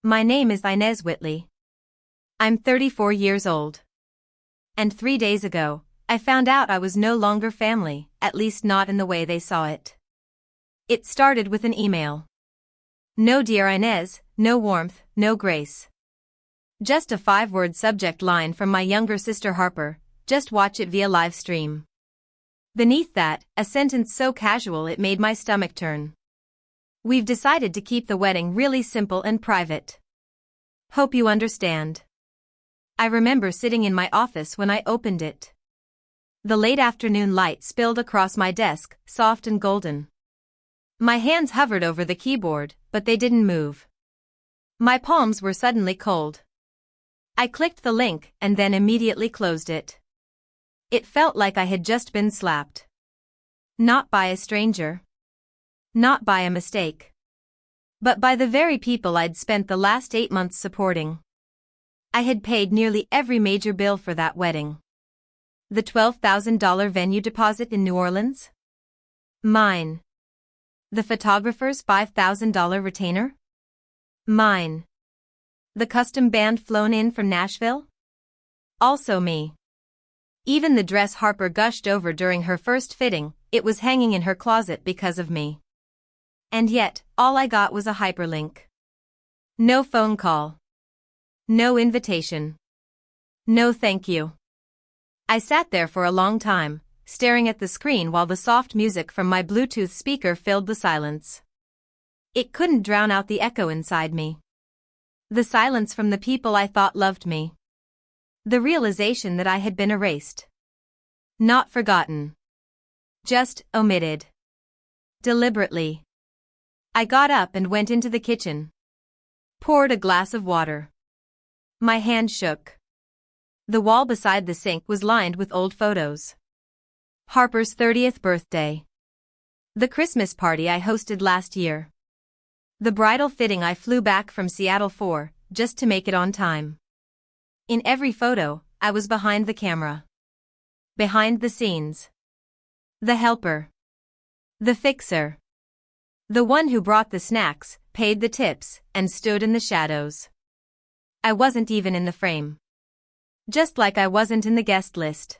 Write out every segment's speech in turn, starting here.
My name is Inez Whitley. I'm 34 years old. And 3 days ago, I found out I was no longer family, at least not in the way they saw it. It started with an email. No dear Inez, no warmth, no grace. Just a 5-word subject line from my younger sister Harper, just watch it via live stream. Beneath that, a sentence so casual it made my stomach turn. We've decided to keep the wedding really simple and private. Hope you understand. I remember sitting in my office when I opened it. The late afternoon light spilled across my desk, soft and golden. My hands hovered over the keyboard, but they didn't move. My palms were suddenly cold. I clicked the link and then immediately closed it. It felt like I had just been slapped. Not by a stranger. Not by a mistake. But by the very people I'd spent the last 8 months supporting. I had paid nearly every major bill for that wedding. The $12,000 venue deposit in New Orleans? Mine. The photographer's $5,000 retainer? Mine. The custom band flown in from Nashville? Also me. Even the dress Harper gushed over during her first fitting, it was hanging in her closet because of me. And yet, all I got was a hyperlink. No phone call. No invitation. No thank you. I sat there for a long time, staring at the screen while the soft music from my Bluetooth speaker filled the silence. It couldn't drown out the echo inside me. The silence from the people I thought loved me. The realization that I had been erased. Not forgotten. Just omitted. Deliberately. I got up and went into the kitchen. Poured a glass of water. My hand shook. The wall beside the sink was lined with old photos. Harper's 30th birthday. The Christmas party I hosted last year. The bridal fitting I flew back from Seattle for, just to make it on time. In every photo, I was behind the camera. Behind the scenes. The helper. The fixer. The one who brought the snacks, paid the tips, and stood in the shadows. I wasn't even in the frame. Just like I wasn't in the guest list.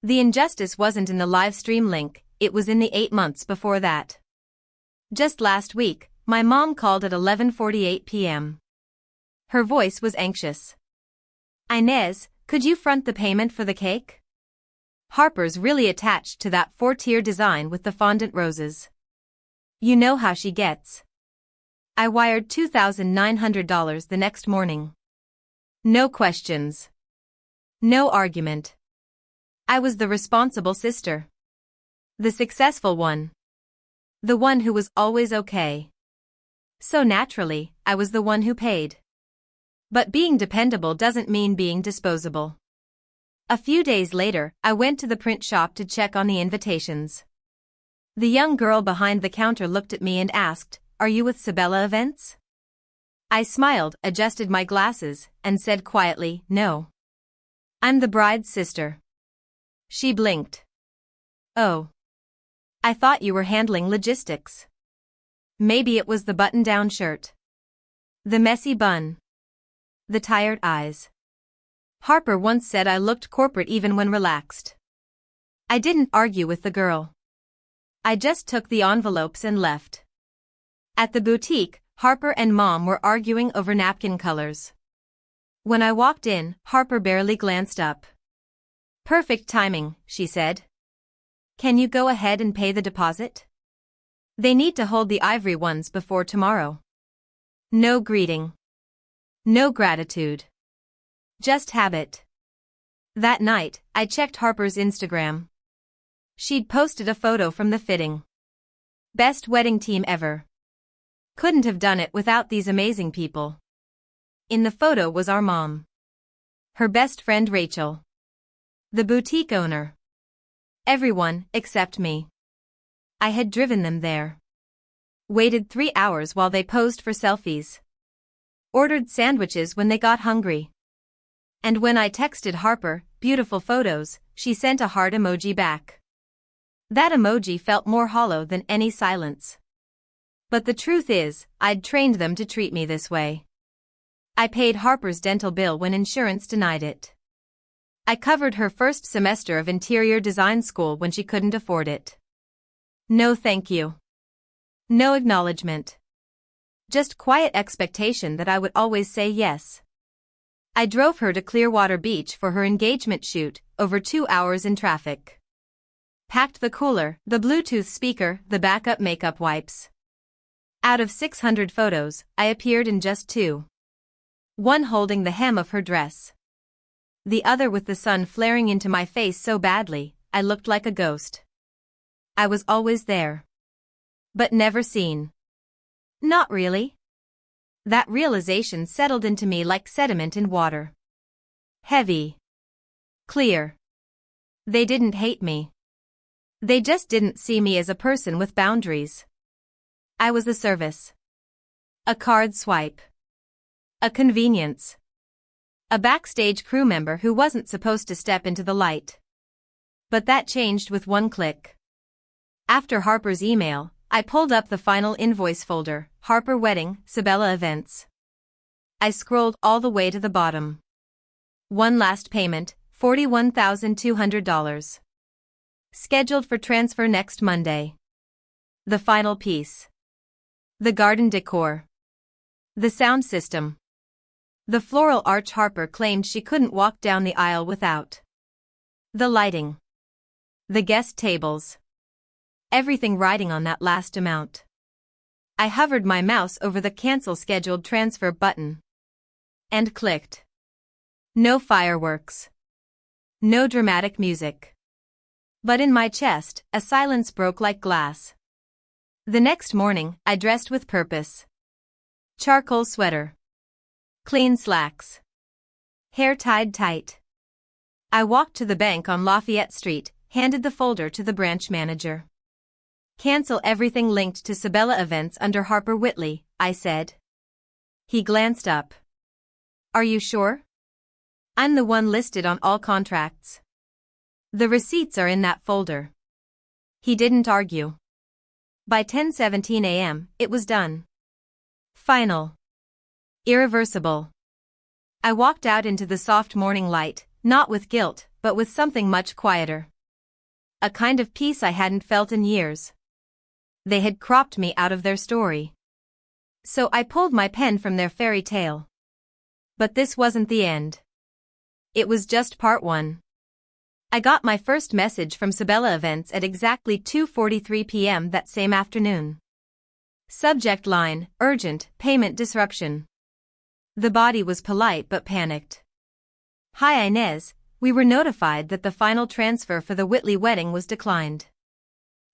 The injustice wasn't in the live stream link, it was in the 8 months before that. Just last week, my mom called at 11:48 p.m. Her voice was anxious. Inez, could you front the payment for the cake? Harper's really attached to that 4-tier design with the fondant roses. You know how she gets. I wired $2,900 the next morning. No questions. No argument. I was the responsible sister. The successful one. The one who was always okay. So naturally, I was the one who paid. But being dependable doesn't mean being disposable. A few days later, I went to the print shop to check on the invitations. The young girl behind the counter looked at me and asked, "Are you with Sabella Events?" I smiled, adjusted my glasses, and said quietly, "No. I'm the bride's sister." She blinked. "Oh. I thought you were handling logistics." Maybe it was the button-down shirt. The messy bun. The tired eyes. Harper once said I looked corporate even when relaxed. I didn't argue with the girl. I just took the envelopes and left. At the boutique, Harper and Mom were arguing over napkin colors. When I walked in, Harper barely glanced up. "Perfect timing," she said. "Can you go ahead and pay the deposit? They need to hold the ivory ones before tomorrow." No greeting. No gratitude. Just habit. That night, I checked Harper's Instagram. She'd posted a photo from the fitting. Best wedding team ever. Couldn't have done it without these amazing people. In the photo was our mom. Her best friend Rachel. The boutique owner. Everyone, except me. I had driven them there. Waited 3 hours while they posed for selfies. Ordered sandwiches when they got hungry. And when I texted Harper, "Beautiful photos," she sent a heart emoji back. That emoji felt more hollow than any silence. But the truth is, I'd trained them to treat me this way. I paid Harper's dental bill when insurance denied it. I covered her first semester of interior design school when she couldn't afford it. No thank you. No acknowledgement. Just quiet expectation that I would always say yes. I drove her to Clearwater Beach for her engagement shoot, over 2 hours in traffic. Packed the cooler, the Bluetooth speaker, the backup makeup wipes. Out of 600 photos, I appeared in just 2. One holding the hem of her dress. The other with the sun flaring into my face so badly, I looked like a ghost. I was always there. But never seen. Not really. That realization settled into me like sediment in water. Heavy. Clear. They didn't hate me. They just didn't see me as a person with boundaries. I was a service. A card swipe. A convenience. A backstage crew member who wasn't supposed to step into the light. But that changed with one click. After Harper's email, I pulled up the final invoice folder, Harper Wedding, Sabella Events. I scrolled all the way to the bottom. One last payment, $41,200. Scheduled for transfer next Monday. The final piece. The garden decor. The sound system. The floral arch Harper claimed she couldn't walk down the aisle without. The lighting. The guest tables. Everything riding on that last amount. I hovered my mouse over the cancel scheduled transfer button. And clicked. No fireworks. No dramatic music. But in my chest, a silence broke like glass. The next morning, I dressed with purpose. Charcoal sweater. Clean slacks. Hair tied tight. I walked to the bank on Lafayette Street, handed the folder to the branch manager. Cancel everything linked to Sabella Events under Harper Whitley, I said. He glanced up. Are you sure? I'm the one listed on all contracts. The receipts are in that folder. He didn't argue. By 10:17 a.m., it was done. Final. Irreversible. I walked out into the soft morning light, not with guilt, but with something much quieter. A kind of peace I hadn't felt in years. They had cropped me out of their story. So I pulled my pen from their fairy tale. But this wasn't the end. It was just part 1. I got my first message from Sabella Events at exactly 2:43 p.m. that same afternoon. Subject line, urgent, payment disruption. The body was polite but panicked. Hi Inez, we were notified that the final transfer for the Whitley wedding was declined.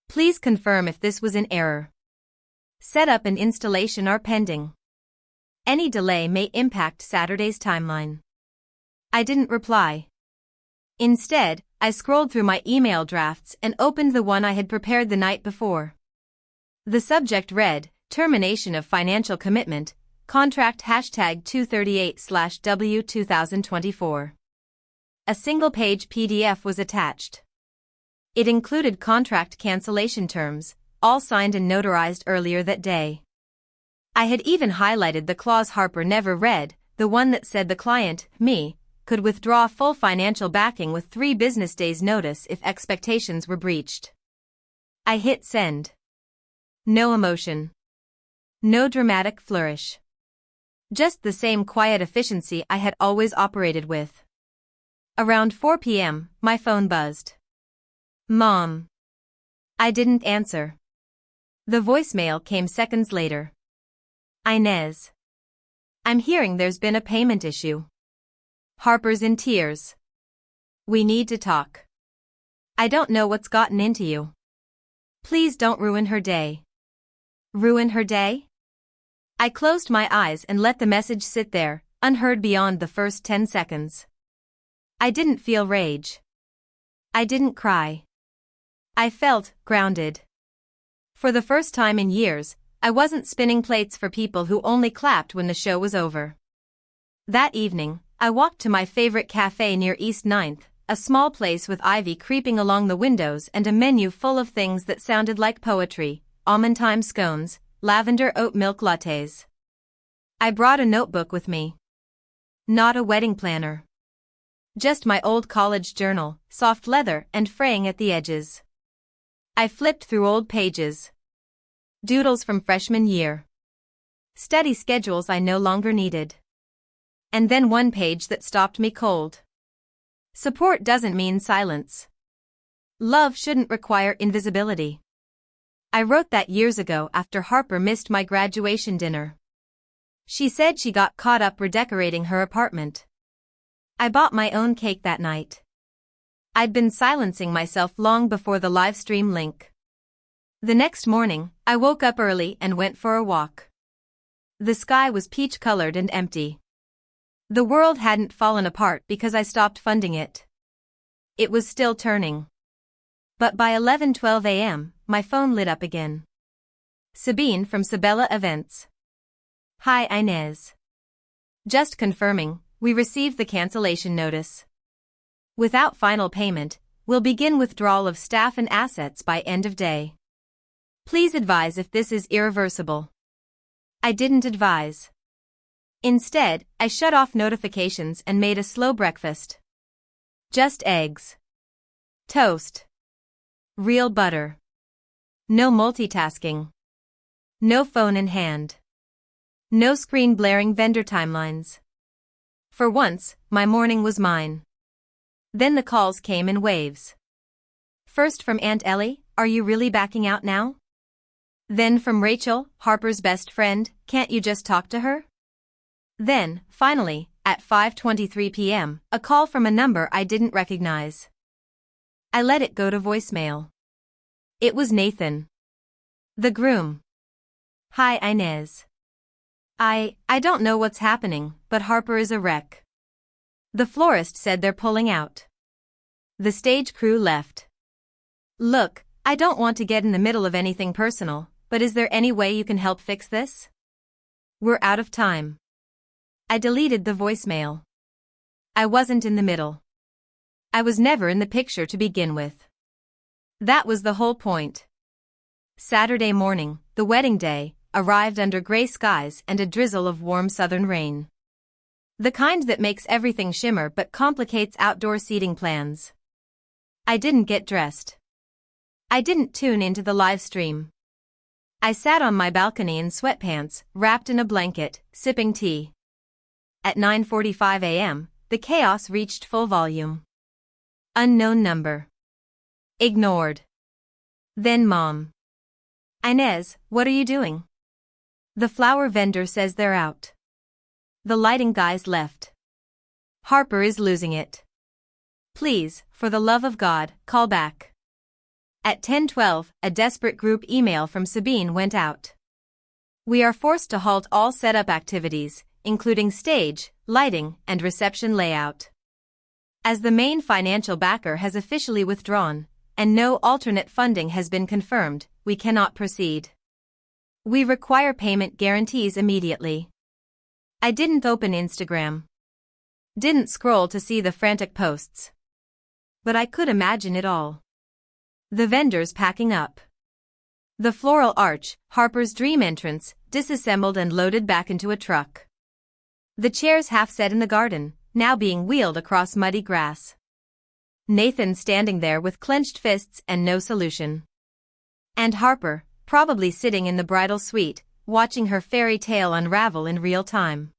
Please confirm if this was in error. Setup and installation are pending. Any delay may impact Saturday's timeline. I didn't reply. Instead, I scrolled through my email drafts and opened the one I had prepared the night before. The subject read, Termination of Financial Commitment, Contract #238/W2024. A single-page PDF was attached. It included contract cancellation terms, all signed and notarized earlier that day. I had even highlighted the clause Harper never read, the one that said the client, me, could withdraw full financial backing with 3 business days' notice if expectations were breached. I hit send. No emotion. No dramatic flourish. Just the same quiet efficiency I had always operated with. Around 4 p.m., my phone buzzed. Mom. I didn't answer. The voicemail came seconds later. Inez. I'm hearing there's been a payment issue. Harper's in tears. We need to talk. I don't know what's gotten into you. Please don't ruin her day. Ruin her day? I closed my eyes and let the message sit there, unheard beyond the first 10 seconds. I didn't feel rage. I didn't cry. I felt grounded. For the first time in years, I wasn't spinning plates for people who only clapped when the show was over. That evening, I walked to my favorite cafe near East 9th, a small place with ivy creeping along the windows and a menu full of things that sounded like poetry, almond thyme scones, lavender oat milk lattes. I brought a notebook with me. Not a wedding planner. Just my old college journal, soft leather and fraying at the edges. I flipped through old pages. Doodles from freshman year. Study schedules I no longer needed. And then one page that stopped me cold. Support doesn't mean silence. Love shouldn't require invisibility. I wrote that years ago after Harper missed my graduation dinner. She said she got caught up redecorating her apartment. I bought my own cake that night. I'd been silencing myself long before the live stream link. The next morning, I woke up early and went for a walk. The sky was peach-colored and empty. The world hadn't fallen apart because I stopped funding it. It was still turning. But by 11:12 a.m., my phone lit up again. Sabine from Sabella Events. Hi Inez. Just confirming, we received the cancellation notice. Without final payment, we'll begin withdrawal of staff and assets by end of day. Please advise if this is irreversible. I didn't advise. Instead, I shut off notifications and made a slow breakfast. Just eggs. Toast. Real butter. No multitasking. No phone in hand. No screen blaring vendor timelines. For once, my morning was mine. Then the calls came in waves. First from Aunt Ellie, are you really backing out now? Then from Rachel, Harper's best friend, can't you just talk to her? Then, finally, at 5:23 p.m., a call from a number I didn't recognize. I let it go to voicemail. It was Nathan. The groom. Hi Inez. I don't know what's happening, but Harper is a wreck. The florist said they're pulling out. The stage crew left. Look, I don't want to get in the middle of anything personal, but is there any way you can help fix this? We're out of time. I deleted the voicemail. I wasn't in the middle. I was never in the picture to begin with. That was the whole point. Saturday morning, the wedding day, arrived under gray skies and a drizzle of warm southern rain. The kind that makes everything shimmer but complicates outdoor seating plans. I didn't get dressed. I didn't tune into the live stream. I sat on my balcony in sweatpants, wrapped in a blanket, sipping tea. At 9:45 a.m., the chaos reached full volume. Unknown number. Ignored. Then Mom. Inez, what are you doing? The flower vendor says they're out. The lighting guys left. Harper is losing it. Please, for the love of God, call back. At 10:12, a desperate group email from Sabine went out. We are forced to halt all setup activities, including stage, lighting, and reception layout. As the main financial backer has officially withdrawn, and no alternate funding has been confirmed, we cannot proceed. We require payment guarantees immediately. I didn't open Instagram. Didn't scroll to see the frantic posts. But I could imagine it all. The vendors packing up. The floral arch, Harper's dream entrance, disassembled and loaded back into a truck. The chairs half set in the garden, now being wheeled across muddy grass. Nathan standing there with clenched fists and no solution. And Harper, probably sitting in the bridal suite, watching her fairy tale unravel in real time.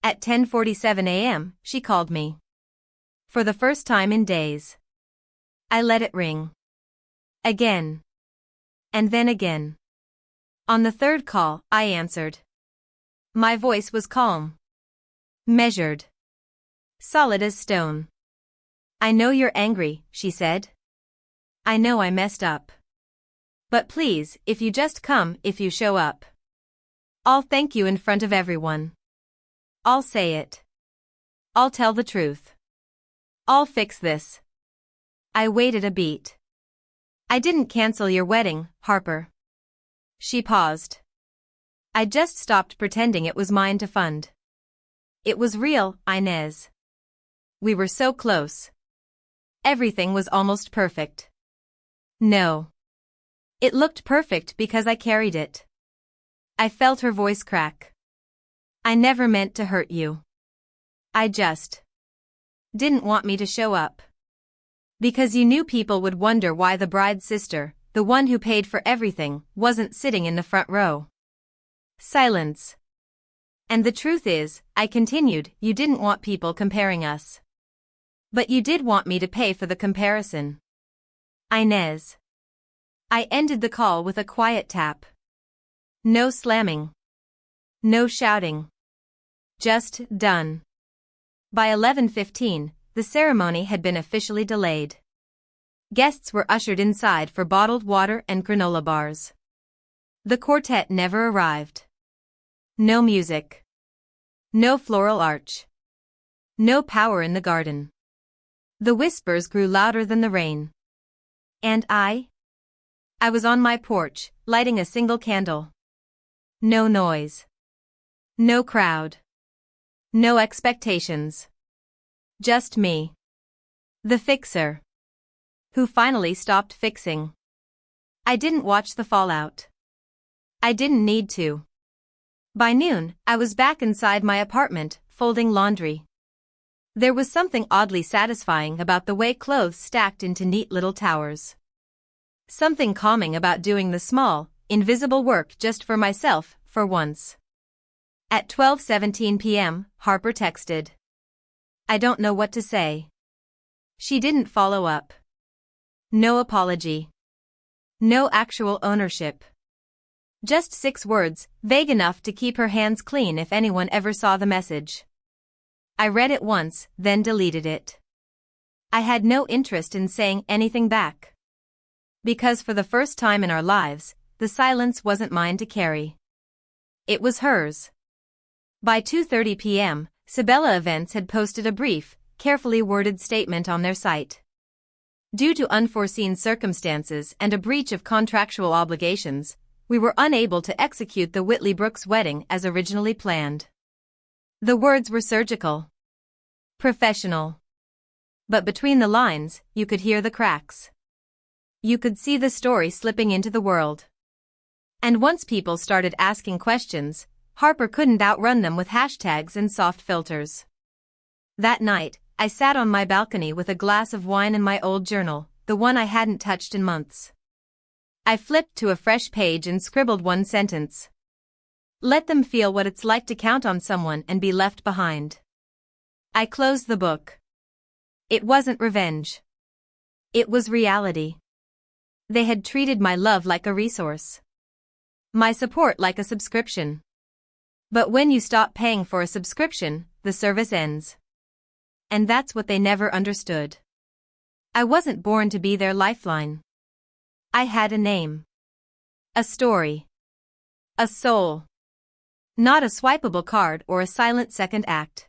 At 10:47 a.m., she called me. For the first time in days. I let it ring. Again. And then again. On the third call, I answered. My voice was calm. Measured. Solid as stone. I know you're angry, she said. I know I messed up. But please, if you just come, if you show up. I'll thank you in front of everyone. I'll say it. I'll tell the truth. I'll fix this. I waited a beat. I didn't cancel your wedding, Harper. She paused. I just stopped pretending it was mine to fund. It was real, Inez. We were so close. Everything was almost perfect. No. It looked perfect because I carried it. I felt her voice crack. I never meant to hurt you. I just didn't want me to show up. Because you knew people would wonder why the bride's sister, the one who paid for everything, wasn't sitting in the front row. Silence. And the truth is, I continued, you didn't want people comparing us. But you did want me to pay for the comparison. Inez. I ended the call with a quiet tap. No slamming. No shouting. Just done. By 11:15, the ceremony had been officially delayed. Guests were ushered inside for bottled water and granola bars. The quartet never arrived. No music. No floral arch. No power in the garden. The whispers grew louder than the rain. And I was on my porch, lighting a single candle. No noise. No crowd. No expectations. Just me. The fixer. Who finally stopped fixing. I didn't watch the fallout. I didn't need to. By noon, I was back inside my apartment, folding laundry. There was something oddly satisfying about the way clothes stacked into neat little towers. Something calming about doing the small, invisible work just for myself, for once. At 12:17 p.m., Harper texted. I don't know what to say. She didn't follow up. No apology. No actual ownership. Just 6 words, vague enough to keep her hands clean if anyone ever saw the message. I read it once, then deleted it. I had no interest in saying anything back. Because for the first time in our lives, the silence wasn't mine to carry. It was hers. By 2:30 p.m., Sabella Events had posted a brief, carefully worded statement on their site. Due to unforeseen circumstances and a breach of contractual obligations, we were unable to execute the Whitley Brooks wedding as originally planned. The words were surgical. Professional. But between the lines, you could hear the cracks. You could see the story slipping into the world. And once people started asking questions, Harper couldn't outrun them with hashtags and soft filters. That night, I sat on my balcony with a glass of wine and my old journal, the one I hadn't touched in months. I flipped to a fresh page and scribbled one sentence. Let them feel what it's like to count on someone and be left behind. I closed the book. It wasn't revenge. It was reality. They had treated my love like a resource. My support like a subscription. But when you stop paying for a subscription, the service ends. And that's what they never understood. I wasn't born to be their lifeline. I had a name. A story. A soul. Not a swipeable card or a silent second act.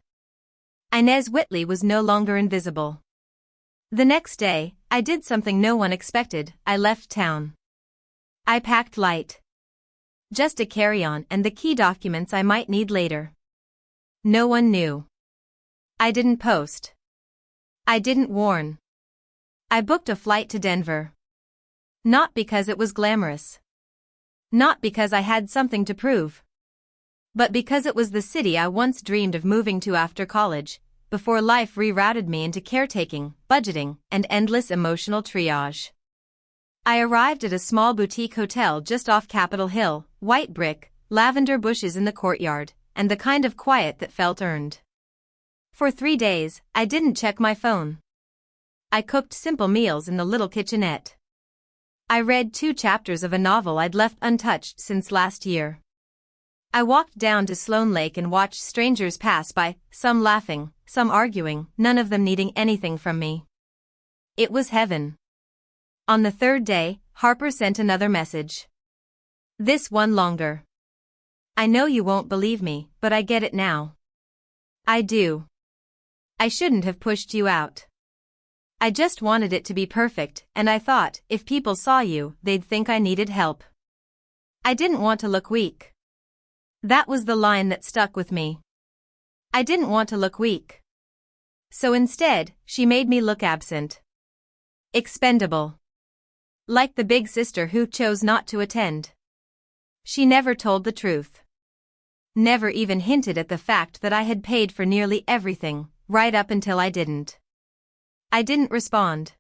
Inez Whitley was no longer invisible. The next day, I did something no one expected. I left town. I packed light. Just a carry-on and the key documents I might need later. No one knew. I didn't post. I didn't warn. I booked a flight to Denver. Not because it was glamorous. Not because I had something to prove. But because it was the city I once dreamed of moving to after college, before life rerouted me into caretaking, budgeting, and endless emotional triage. I arrived at a small boutique hotel just off Capitol Hill, white brick, lavender bushes in the courtyard, and the kind of quiet that felt earned. For 3 days, I didn't check my phone. I cooked simple meals in the little kitchenette. I read 2 chapters of a novel I'd left untouched since last year. I walked down to Sloan Lake and watched strangers pass by, some laughing, some arguing, none of them needing anything from me. It was heaven. On the 3rd day, Harper sent another message. This one longer. I know you won't believe me, but I get it now. I do. I shouldn't have pushed you out. I just wanted it to be perfect, and I thought, if people saw you, they'd think I needed help. I didn't want to look weak. That was the line that stuck with me. I didn't want to look weak. So instead, she made me look absent. Expendable. Like the big sister who chose not to attend. She never told the truth. Never even hinted at the fact that I had paid for nearly everything, right up until I didn't. I didn't respond.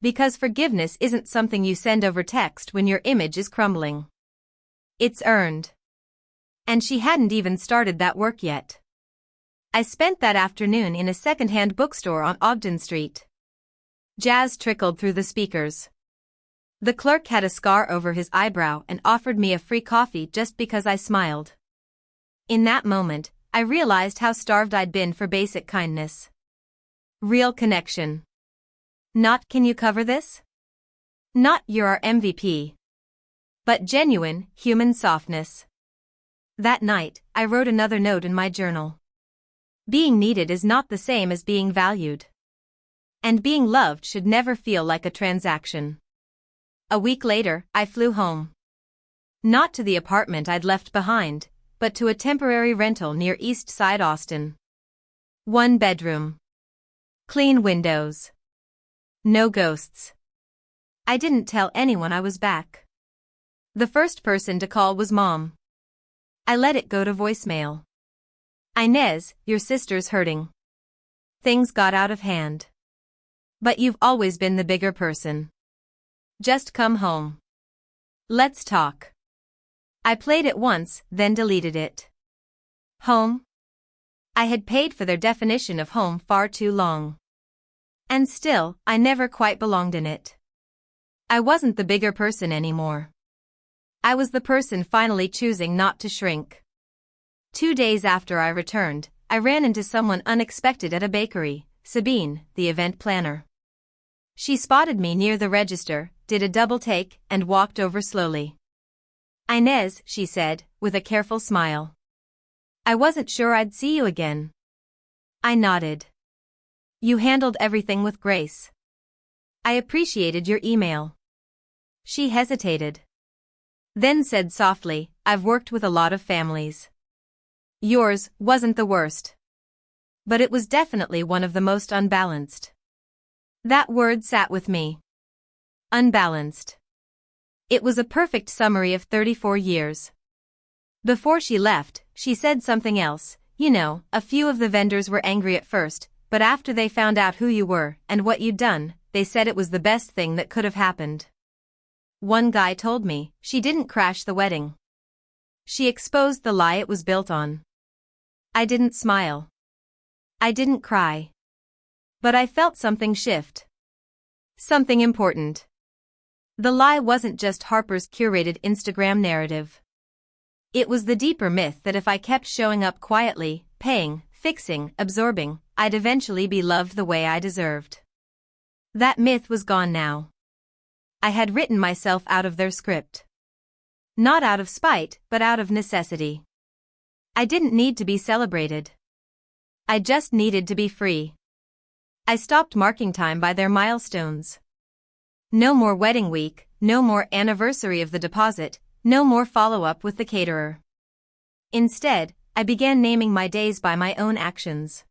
Because forgiveness isn't something you send over text when your image is crumbling. It's earned. And she hadn't even started that work yet. I spent that afternoon in a second-hand bookstore on Ogden Street. Jazz trickled through the speakers. The clerk had a scar over his eyebrow and offered me a free coffee just because I smiled. In that moment, I realized how starved I'd been for basic kindness. Real connection. Not "can you cover this?" Not "you're our MVP." But genuine, human softness. That night, I wrote another note in my journal. Being needed is not the same as being valued. And being loved should never feel like a transaction. A week later, I flew home. Not to the apartment I'd left behind, but to a temporary rental near East Side Austin. 1 bedroom. Clean windows. No ghosts. I didn't tell anyone I was back. The first person to call was Mom. I let it go to voicemail. "Inez, your sister's hurting. Things got out of hand. But you've always been the bigger person. Just come home. Let's talk." I played it once, then deleted it. Home? I had paid for their definition of home far too long. And still, I never quite belonged in it. I wasn't the bigger person anymore. I was the person finally choosing not to shrink. 2 days after I returned, I ran into someone unexpected at a bakery, Sabine, the event planner. She spotted me near the register, did a double take, and walked over slowly. "Inez," she said, with a careful smile. "I wasn't sure I'd see you again." I nodded. "You handled everything with grace. I appreciated your email." She hesitated. Then said softly, "I've worked with a lot of families. Yours wasn't the worst. But it was definitely one of the most unbalanced." That word sat with me. Unbalanced. It was a perfect summary of 34 years. Before she left, she said something else. "You know, a few of the vendors were angry at first, but after they found out who you were and what you'd done, they said it was the best thing that could have happened." One guy told me, "She didn't crash the wedding. She exposed the lie it was built on." I didn't smile. I didn't cry. But I felt something shift. Something important. The lie wasn't just Harper's curated Instagram narrative. It was the deeper myth that if I kept showing up quietly, paying, fixing, absorbing, I'd eventually be loved the way I deserved. That myth was gone now. I had written myself out of their script. Not out of spite, but out of necessity. I didn't need to be celebrated. I just needed to be free. I stopped marking time by their milestones. No more wedding week, no more anniversary of the deposit, no more follow-up with the caterer. Instead, I began naming my days by my own actions.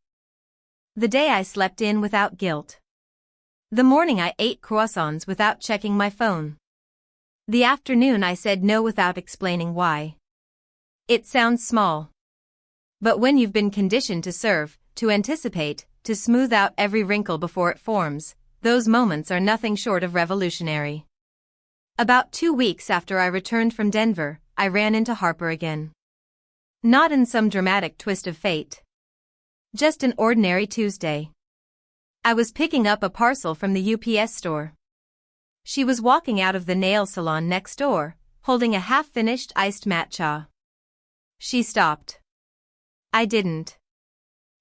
The day I slept in without guilt. The morning I ate croissants without checking my phone. The afternoon I said no without explaining why. It sounds small. But when you've been conditioned to serve, to anticipate, to smooth out every wrinkle before it forms, those moments are nothing short of revolutionary. About 2 weeks after I returned from Denver, I ran into Harper again. Not in some dramatic twist of fate. Just an ordinary Tuesday. I was picking up a parcel from the UPS store. She was walking out of the nail salon next door, holding a half-finished iced matcha. She stopped. I didn't.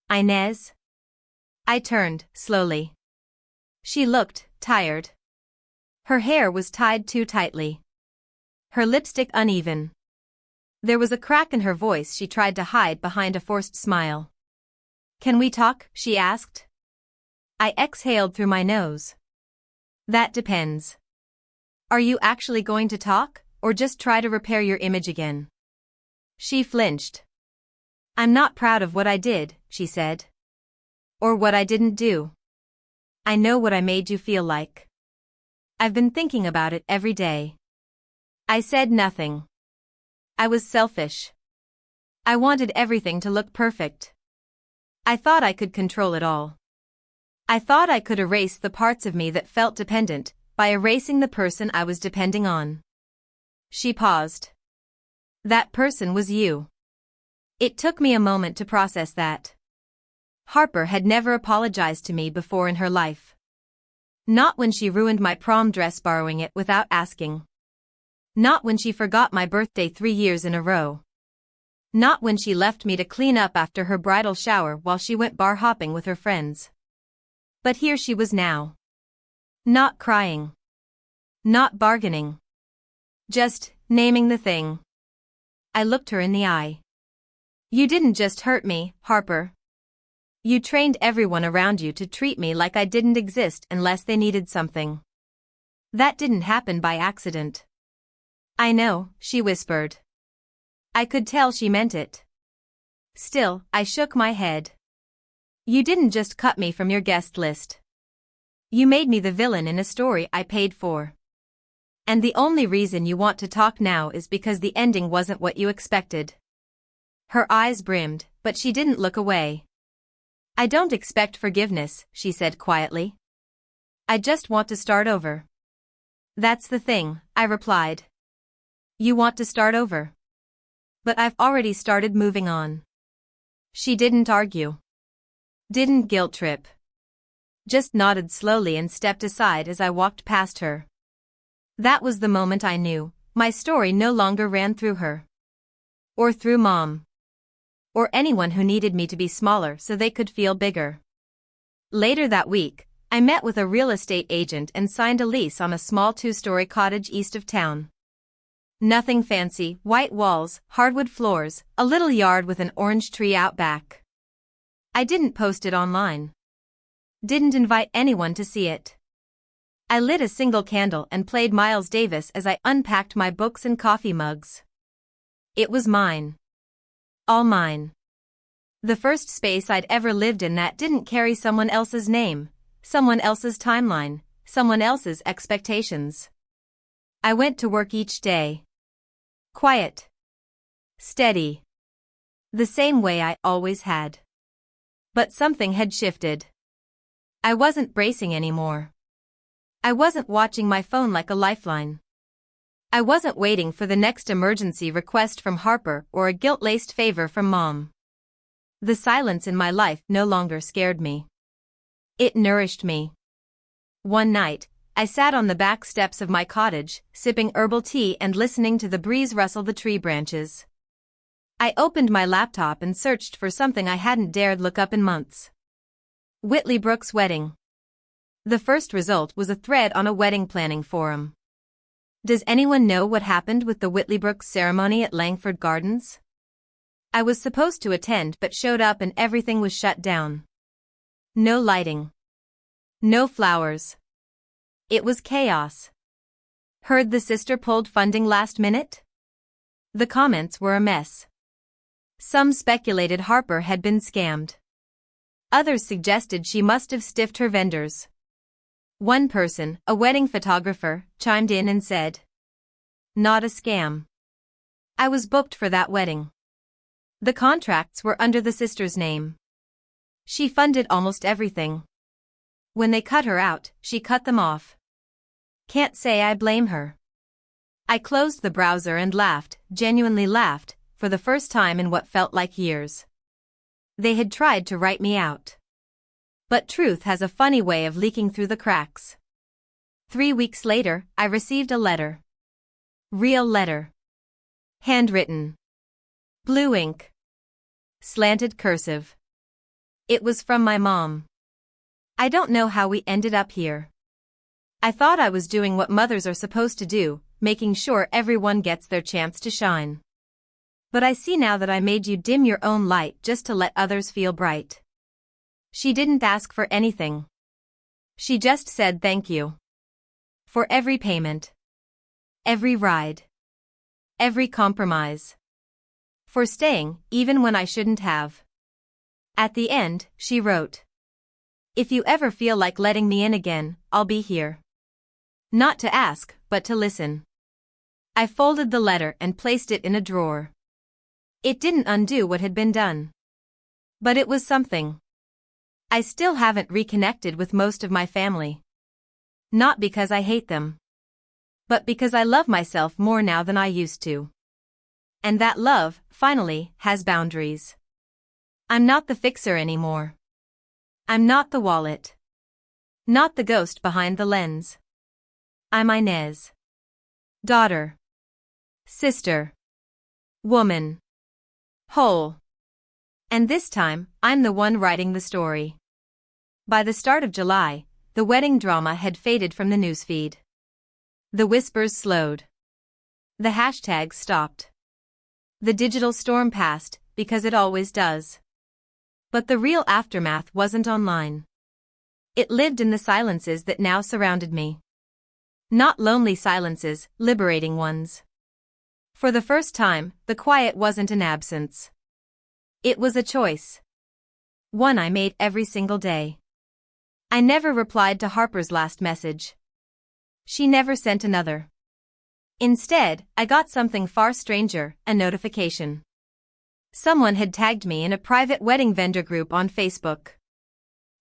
"Inez?" I turned, slowly. She looked tired. Her hair was tied too tightly. Her lipstick uneven. There was a crack in her voice she tried to hide behind a forced smile. "Can we talk?" she asked. I exhaled through my nose. "That depends. Are you actually going to talk, or just try to repair your image again?" She flinched. "I'm not proud of what I did," she said. "Or what I didn't do. I know what I made you feel like. I've been thinking about it every day." I said nothing. I was selfish. I wanted everything to look perfect. I thought I could control it all. I thought I could erase the parts of me that felt dependent by erasing the person I was depending on. She paused. That person was you. It took me a moment to process that. Harper had never apologized to me before in her life. Not when she ruined my prom dress borrowing it without asking. Not when she forgot my birthday 3 years in a row. Not when she left me to clean up after her bridal shower while she went bar hopping with her friends. But here she was now. Not crying. Not bargaining. Just naming the thing. I looked her in the eye. You didn't just hurt me, Harper. You trained everyone around you to treat me like I didn't exist unless they needed something. That didn't happen by accident. I know, she whispered. I could tell she meant it. Still, I shook my head. You didn't just cut me from your guest list. You made me the villain in a story I paid for. And the only reason you want to talk now is because the ending wasn't what you expected. Her eyes brimmed, but she didn't look away. I don't expect forgiveness, she said quietly. I just want to start over. That's the thing, I replied. You want to start over. But I've already started moving on. She didn't argue. Didn't guilt trip. Just nodded slowly and stepped aside as I walked past her. That was the moment I knew my story no longer ran through her. Or through Mom. Or anyone who needed me to be smaller so they could feel bigger. Later that week, I met with a real estate agent and signed a lease on a small 2-story cottage east of town. Nothing fancy, white walls, hardwood floors, a little yard with an orange tree out back. I didn't post it online. Didn't invite anyone to see it. I lit a single candle and played Miles Davis as I unpacked my books and coffee mugs. It was mine. All mine. The first space I'd ever lived in that didn't carry someone else's name, someone else's timeline, someone else's expectations. I went to work each day. Quiet. Steady. The same way I always had. But something had shifted. I wasn't bracing anymore. I wasn't watching my phone like a lifeline. I wasn't waiting for the next emergency request from Harper or a guilt-laced favor from Mom. The silence in my life no longer scared me. It nourished me. One night, I sat on the back steps of my cottage, sipping herbal tea and listening to the breeze rustle the tree branches. I opened my laptop and searched for something I hadn't dared look up in months. Whitley Brooks' wedding. The first result was a thread on a wedding planning forum. Does anyone know what happened with the Whitley Brooks ceremony at Langford Gardens? I was supposed to attend but showed up and everything was shut down. No lighting. No flowers. It was chaos. Heard the sister pulled funding last minute? The comments were a mess. Some speculated Harper had been scammed. Others suggested she must have stiffed her vendors. One person, a wedding photographer, chimed in and said, "Not a scam. I was booked for that wedding. The contracts were under the sister's name. She funded almost everything. When they cut her out, she cut them off. Can't say I blame her." I closed the browser and laughed, genuinely laughed, for the first time in what felt like years. They had tried to write me out. But truth has a funny way of leaking through the cracks. 3 weeks later, I received a letter. Real letter. Handwritten. Blue ink. Slanted cursive. It was from my mom. I don't know how we ended up here. I thought I was doing what mothers are supposed to do, making sure everyone gets their chance to shine. But I see now that I made you dim your own light just to let others feel bright. She didn't ask for anything. She just said thank you. For every payment. Every ride. Every compromise. For staying, even when I shouldn't have. At the end, she wrote, "If you ever feel like letting me in again, I'll be here. Not to ask, but to listen." I folded the letter and placed it in a drawer. It didn't undo what had been done. But it was something. I still haven't reconnected with most of my family. Not because I hate them, but because I love myself more now than I used to. And that love, finally, has boundaries. I'm not the fixer anymore. I'm not the wallet. Not the ghost behind the lens. I'm Inez. Daughter. Sister. Woman. Whole. And this time, I'm the one writing the story. By the start of July, the wedding drama had faded from the newsfeed. The whispers slowed. The hashtags stopped. The digital storm passed, because it always does. But the real aftermath wasn't online. It lived in the silences that now surrounded me. Not lonely silences, liberating ones. For the first time, the quiet wasn't an absence. It was a choice. One I made every single day. I never replied to Harper's last message. She never sent another. Instead, I got something far stranger, a notification. Someone had tagged me in a private wedding vendor group on Facebook.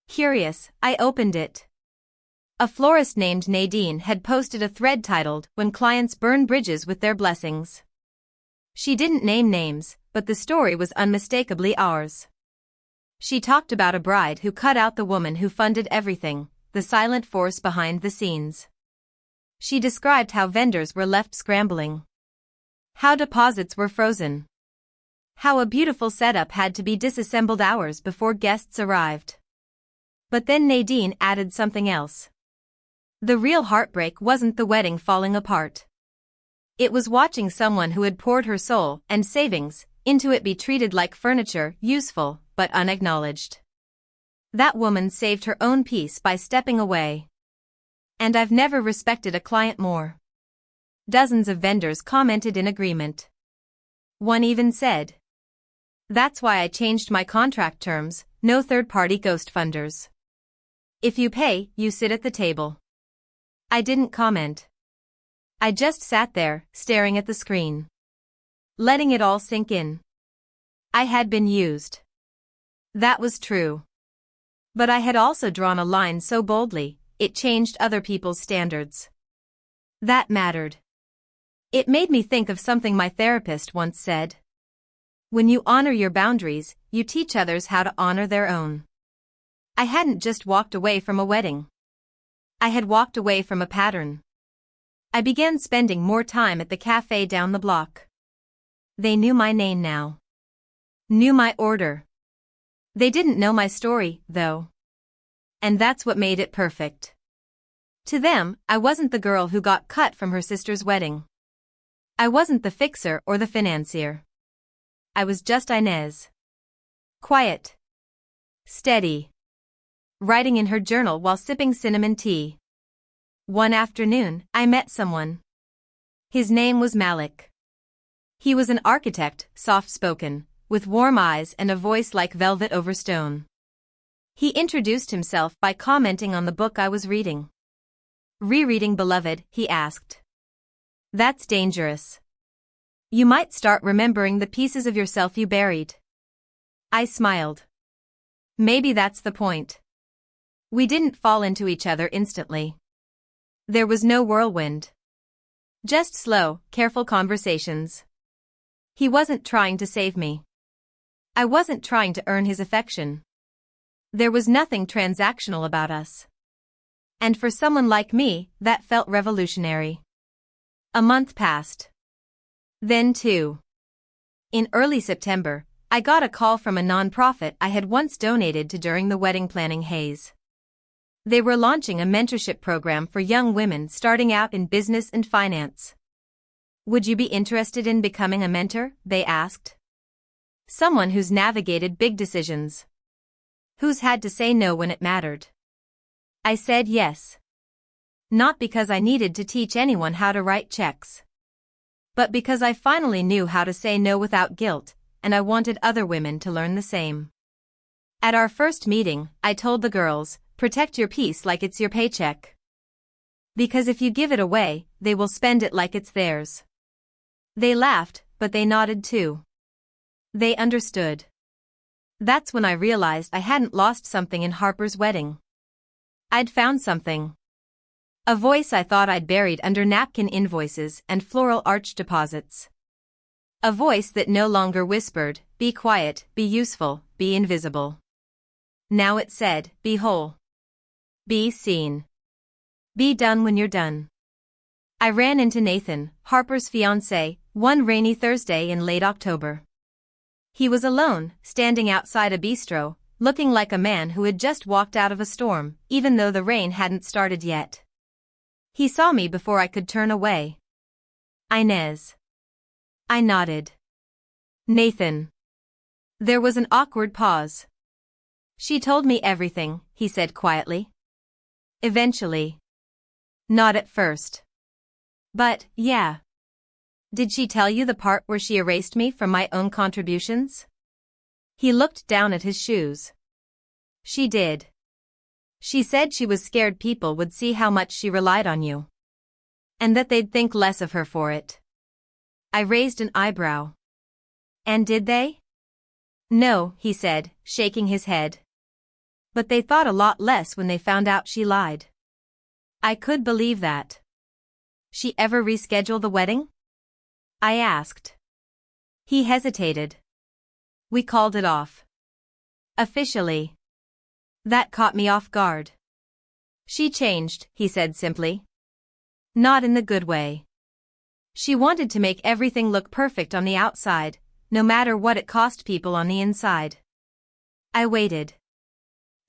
Curious, I opened it. A florist named Nadine had posted a thread titled, "When Clients Burn Bridges with Their Blessings." She didn't name names, but the story was unmistakably ours. She talked about a bride who cut out the woman who funded everything, the silent force behind the scenes. She described how vendors were left scrambling. How deposits were frozen. How a beautiful setup had to be disassembled hours before guests arrived. But then Nadine added something else. The real heartbreak wasn't the wedding falling apart. It was watching someone who had poured her soul and savings into it be treated like furniture, useful, but unacknowledged. That woman saved her own peace by stepping away. And I've never respected a client more. Dozens of vendors commented in agreement. One even said, "That's why I changed my contract terms, no third-party ghost funders. If you pay, you sit at the table." I didn't comment. I just sat there, staring at the screen. Letting it all sink in. I had been used. That was true. But I had also drawn a line so boldly, it changed other people's standards. That mattered. It made me think of something my therapist once said. When you honor your boundaries, you teach others how to honor their own. I hadn't just walked away from a wedding. I had walked away from a pattern. I began spending more time at the cafe down the block. They knew my name now. Knew my order. They didn't know my story, though. And that's what made it perfect. To them, I wasn't the girl who got cut from her sister's wedding. I wasn't the fixer or the financier. I was just Inez. Quiet. Steady. Writing in her journal while sipping cinnamon tea. One afternoon, I met someone. His name was Malik. He was an architect, soft-spoken, with warm eyes and a voice like velvet over stone. He introduced himself by commenting on the book I was reading. "Rereading Beloved?" he asked. "That's dangerous. You might start remembering the pieces of yourself you buried." I smiled. Maybe that's the point. We didn't fall into each other instantly. There was no whirlwind. Just slow, careful conversations. He wasn't trying to save me. I wasn't trying to earn his affection. There was nothing transactional about us. And for someone like me, that felt revolutionary. A month passed. Then two. In early September, I got a call from a nonprofit I had once donated to during the wedding planning haze. They were launching a mentorship program for young women starting out in business and finance. "Would you be interested in becoming a mentor?" they asked. "Someone who's navigated big decisions. Who's had to say no when it mattered." I said yes. Not because I needed to teach anyone how to write checks. But because I finally knew how to say no without guilt, and I wanted other women to learn the same. At our first meeting, I told the girls, "Protect your peace like it's your paycheck. Because if you give it away, they will spend it like it's theirs." They laughed, but they nodded too. They understood. That's when I realized I hadn't lost something in Harper's wedding. I'd found something. A voice I thought I'd buried under napkin invoices and floral arch deposits. A voice that no longer whispered, "Be quiet, be useful, be invisible." Now it said, "Be whole. Be seen. Be done when you're done." I ran into Nathan, Harper's fiancé, one rainy Thursday in late October. He was alone, standing outside a bistro, looking like a man who had just walked out of a storm, even though the rain hadn't started yet. He saw me before I could turn away. "Inez." I nodded. "Nathan." There was an awkward pause. "She told me everything," he said quietly. "Eventually." "Not at first." "But, yeah." "Did she tell you the part where she erased me from my own contributions?" He looked down at his shoes. "She did. She said she was scared people would see how much she relied on you. And that they'd think less of her for it." I raised an eyebrow. "And did they?" "No," he said, shaking his head. "But they thought a lot less when they found out she lied." I could believe that. "She ever reschedule the wedding?" I asked. He hesitated. "We called it off. Officially." That caught me off guard. "She changed," he said simply. "Not in the good way. She wanted to make everything look perfect on the outside, no matter what it cost people on the inside." I waited.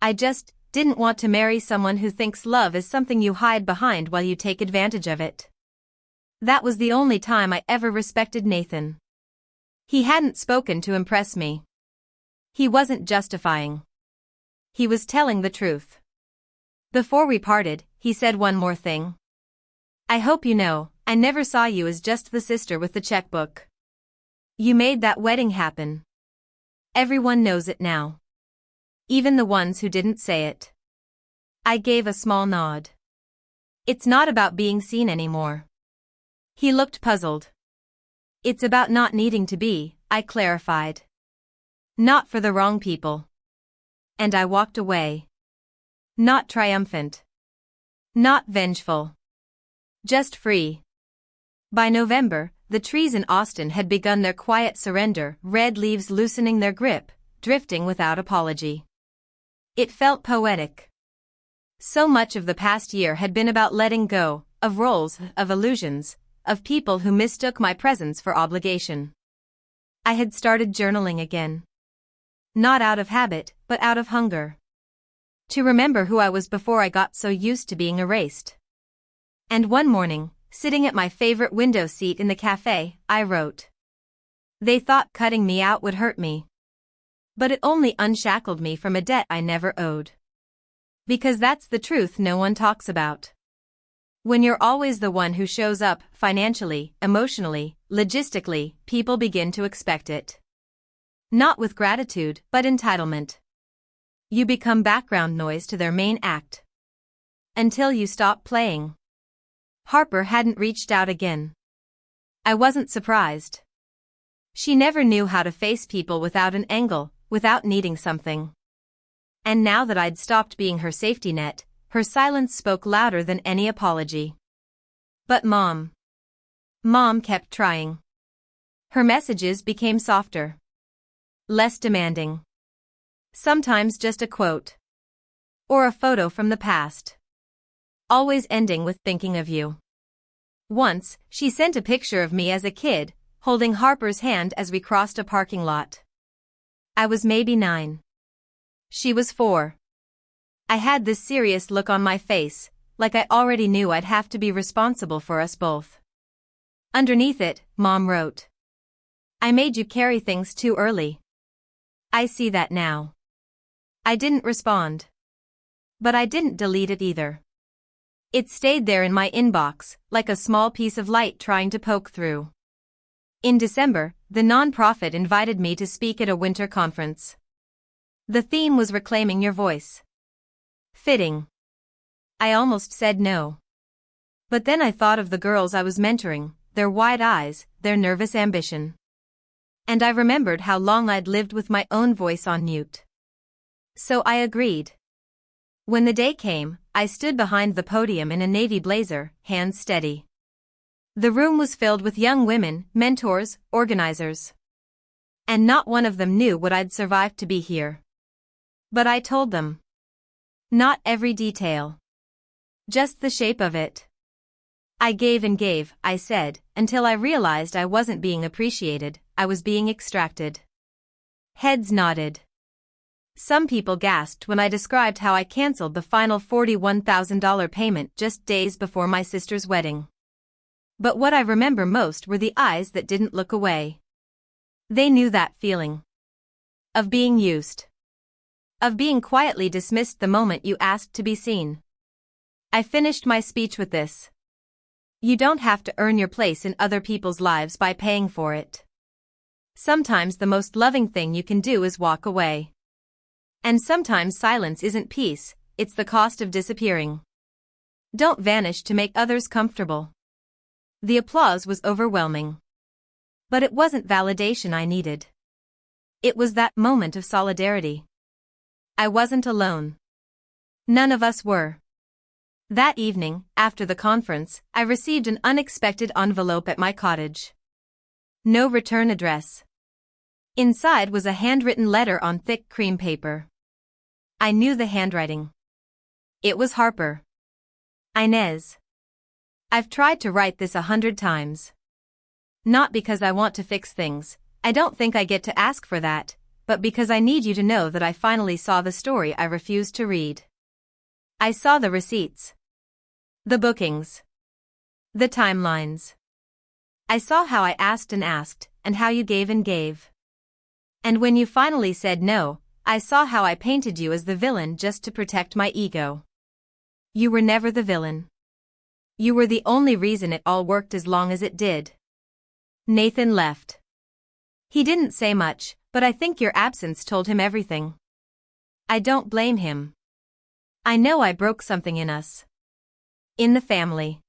"I just didn't want to marry someone who thinks love is something you hide behind while you take advantage of it." That was the only time I ever respected Nathan. He hadn't spoken to impress me. He wasn't justifying. He was telling the truth. Before we parted, he said one more thing. "I hope you know, I never saw you as just the sister with the checkbook. You made that wedding happen. Everyone knows it now. Even the ones who didn't say it." I gave a small nod. "It's not about being seen anymore." He looked puzzled. "It's about not needing to be," I clarified. "Not for the wrong people." And I walked away. Not triumphant. Not vengeful. Just free. By November, the trees in Austin had begun their quiet surrender, red leaves loosening their grip, drifting without apology. It felt poetic. So much of the past year had been about letting go, of roles, of illusions, of people who mistook my presence for obligation. I had started journaling again. Not out of habit, but out of hunger. To remember who I was before I got so used to being erased. And one morning, sitting at my favorite window seat in the cafe, I wrote. "They thought cutting me out would hurt me. But it only unshackled me from a debt I never owed." Because that's the truth no one talks about. When you're always the one who shows up, financially, emotionally, logistically, people begin to expect it. Not with gratitude, but entitlement. You become background noise to their main act. Until you stop playing. Harper hadn't reached out again. I wasn't surprised. She never knew how to face people without an angle, without needing something. And now that I'd stopped being her safety net, her silence spoke louder than any apology. But Mom kept trying. Her messages became softer. Less demanding. Sometimes just a quote. Or a photo from the past. Always ending with "thinking of you." Once, she sent a picture of me as a kid, holding Harper's hand as we crossed a parking lot. I was maybe 9. She was 4. I had this serious look on my face, like I already knew I'd have to be responsible for us both. Underneath it, Mom wrote. "I made you carry things too early. I see that now." I didn't respond. But I didn't delete it either. It stayed there in my inbox, like a small piece of light trying to poke through. In December, the nonprofit invited me to speak at a winter conference. The theme was Reclaiming Your Voice. Fitting. I almost said no. But then I thought of the girls I was mentoring, their wide eyes, their nervous ambition. And I remembered how long I'd lived with my own voice on mute. So I agreed. When the day came, I stood behind the podium in a navy blazer, hands steady. The room was filled with young women, mentors, organizers. And not one of them knew what I'd survived to be here. But I told them. Not every detail. Just the shape of it. I gave and gave, I said, until I realized I wasn't being appreciated, I was being extracted. Heads nodded. Some people gasped when I described how I canceled the final $41,000 payment just days before my sister's wedding. But what I remember most were the eyes that didn't look away. They knew that feeling. Of being used. Of being quietly dismissed the moment you asked to be seen. I finished my speech with this. You don't have to earn your place in other people's lives by paying for it. Sometimes the most loving thing you can do is walk away. And sometimes silence isn't peace, it's the cost of disappearing. Don't vanish to make others comfortable. The applause was overwhelming. But it wasn't validation I needed. It was that moment of solidarity. I wasn't alone. None of us were. That evening, after the conference, I received an unexpected envelope at my cottage. No return address. Inside was a handwritten letter on thick cream paper. I knew the handwriting. It was Harper. Inez. I've tried to write this 100 times. Not because I want to fix things, I don't think I get to ask for that, but because I need you to know that I finally saw the story I refused to read. I saw the receipts. The bookings. The timelines. I saw how I asked, and how you gave and gave. And when you finally said no, I saw how I painted you as the villain just to protect my ego. You were never the villain. You were the only reason it all worked as long as it did. Nathan left. He didn't say much, but I think your absence told him everything. I don't blame him. I know I broke something in us. In the family.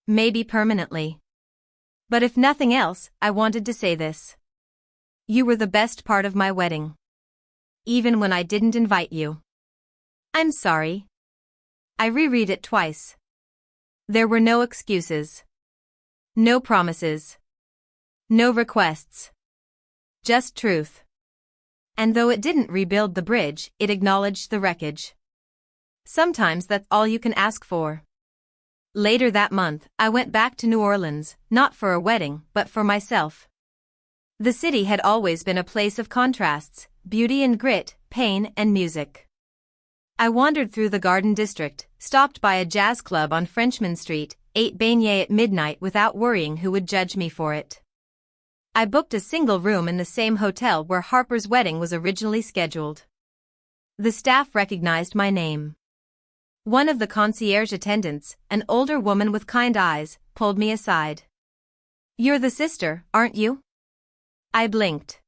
Maybe permanently. But if nothing else, I wanted to say this. You were the best part of my wedding. Even when I didn't invite you. I'm sorry. I reread it twice. There were no excuses. No promises. No requests. Just truth. And though it didn't rebuild the bridge, it acknowledged the wreckage. Sometimes that's all you can ask for. Later that month, I went back to New Orleans, not for a wedding, but for myself. The city had always been a place of contrasts, beauty and grit, pain and music. I wandered through the Garden District, stopped by a jazz club on Frenchman Street, ate beignets at midnight without worrying who would judge me for it. I booked a single room in the same hotel where Harper's wedding was originally scheduled. The staff recognized my name. One of the concierge attendants, an older woman with kind eyes, pulled me aside. You're the sister, aren't you? I blinked.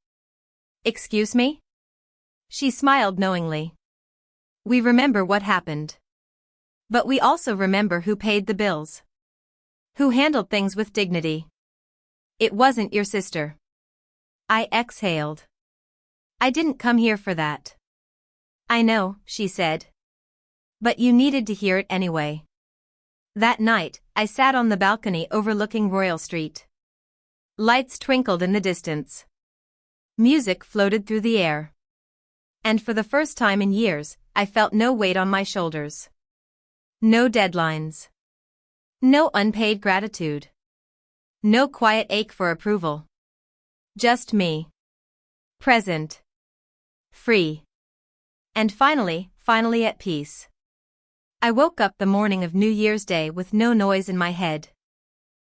Excuse me? She smiled knowingly. We remember what happened. But we also remember who paid the bills. Who handled things with dignity. It wasn't your sister. I exhaled. I didn't come here for that. I know, she said. But you needed to hear it anyway. That night, I sat on the balcony overlooking Royal Street. Lights twinkled in the distance. Music floated through the air. And for the first time in years, I felt no weight on my shoulders. No deadlines. No unpaid gratitude. No quiet ache for approval. Just me. Present. Free. And finally at peace. I woke up the morning of New Year's Day with no noise in my head.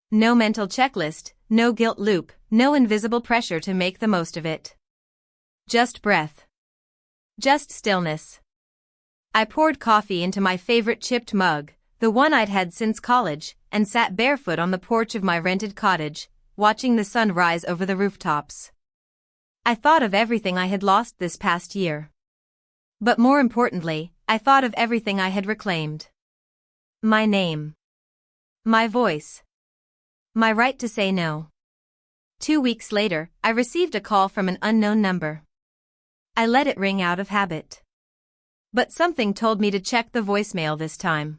No mental checklist, no guilt loop, no invisible pressure to make the most of it. Just breath. Just stillness. I poured coffee into my favorite chipped mug, the one I'd had since college, and sat barefoot on the porch of my rented cottage, watching the sun rise over the rooftops. I thought of everything I had lost this past year. But more importantly, I thought of everything I had reclaimed. My name. My voice. My right to say no. 2 weeks later, I received a call from an unknown number. I let it ring out of habit. But something told me to check the voicemail this time.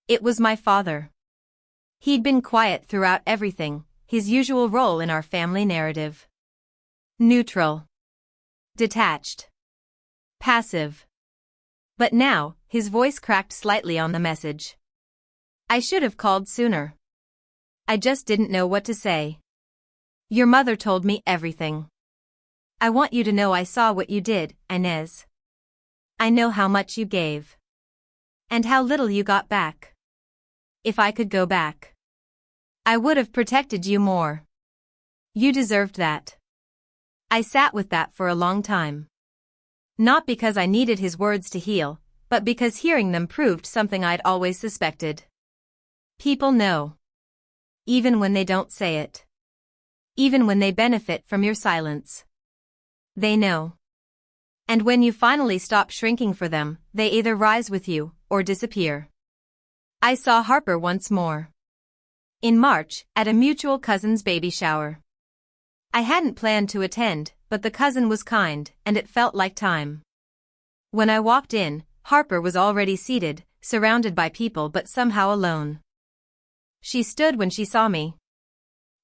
It was my father. He'd been quiet throughout everything, his usual role in our family narrative. Neutral. Detached. Passive. But now, his voice cracked slightly on the message. I should have called sooner. I just didn't know what to say. Your mother told me everything. I want you to know I saw what you did, Inez. I know how much you gave. And how little you got back. If I could go back, I would have protected you more. You deserved that. I sat with that for a long time. Not because I needed his words to heal, but because hearing them proved something I'd always suspected. People know. Even when they don't say it. Even when they benefit from your silence. They know. And when you finally stop shrinking for them, they either rise with you, or disappear. I saw Harper once more. In March, at a mutual cousin's baby shower. I hadn't planned to attend, but the cousin was kind, and it felt like time. When I walked in, Harper was already seated, surrounded by people but somehow alone. She stood when she saw me.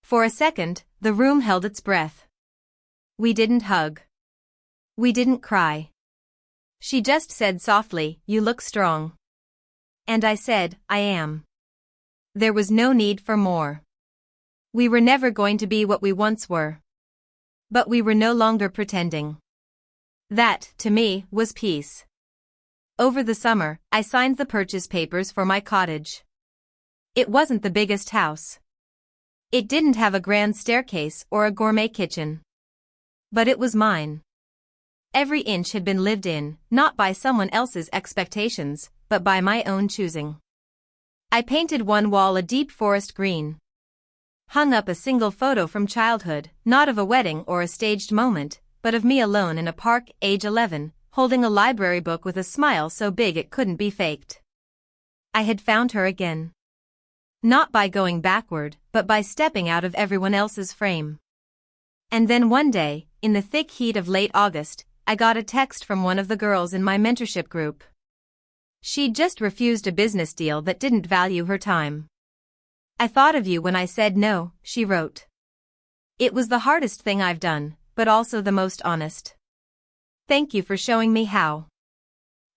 For a second, the room held its breath. We didn't hug. We didn't cry. She just said softly, "You look strong." And I said, "I am." There was no need for more. We were never going to be what we once were. But we were no longer pretending. That, to me, was peace. Over the summer, I signed the purchase papers for my cottage. It wasn't the biggest house. It didn't have a grand staircase or a gourmet kitchen. But it was mine. Every inch had been lived in, not by someone else's expectations, but by my own choosing. I painted one wall a deep forest green. Hung up a single photo from childhood, not of a wedding or a staged moment, but of me alone in a park, age 11, holding a library book with a smile so big it couldn't be faked. I had found her again. Not by going backward, but by stepping out of everyone else's frame. And then one day, in the thick heat of late August, I got a text from one of the girls in my mentorship group. She'd just refused a business deal that didn't value her time. I thought of you when I said no, she wrote. It was the hardest thing I've done, but also the most honest. Thank you for showing me how.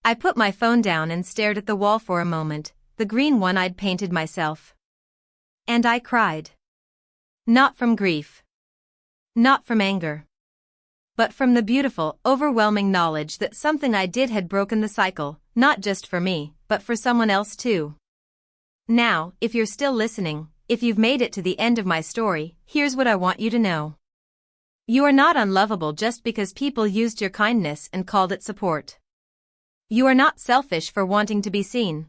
I put my phone down and stared at the wall for a moment, the green one I'd painted myself. And I cried. Not from grief. Not from anger. But from the beautiful, overwhelming knowledge that something I did had broken the cycle, not just for me, but for someone else too. Now, if you're still listening, if you've made it to the end of my story, here's what I want you to know. You are not unlovable just because people used your kindness and called it support. You are not selfish for wanting to be seen.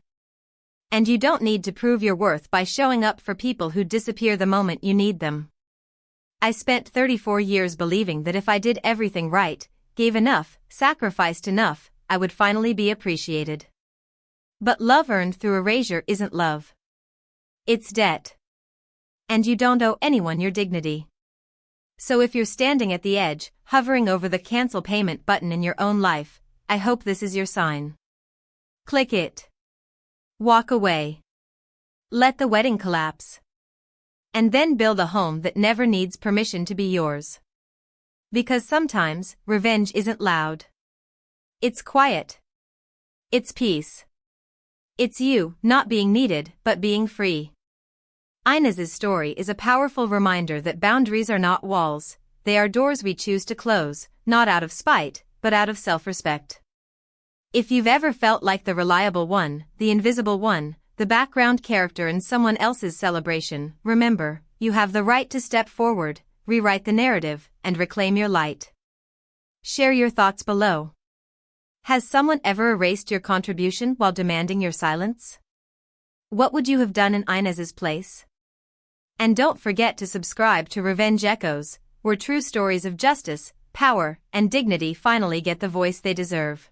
And you don't need to prove your worth by showing up for people who disappear the moment you need them. I spent 34 years believing that if I did everything right, gave enough, sacrificed enough, I would finally be appreciated. But love earned through erasure isn't love. It's debt. And you don't owe anyone your dignity. So if you're standing at the edge, hovering over the cancel payment button in your own life, I hope this is your sign. Click it. Walk away. Let the wedding collapse. And then build a home that never needs permission to be yours. Because sometimes, revenge isn't loud. It's quiet. It's peace. It's you, not being needed, but being free. Inez's story is a powerful reminder that boundaries are not walls, they are doors we choose to close, not out of spite, but out of self-respect. If you've ever felt like the reliable one, the invisible one, the background character in someone else's celebration, remember, you have the right to step forward, rewrite the narrative, and reclaim your light. Share your thoughts below. Has someone ever erased your contribution while demanding your silence? What would you have done in Inez's place? And don't forget to subscribe to Revenge Echoes, where true stories of justice, power, and dignity finally get the voice they deserve.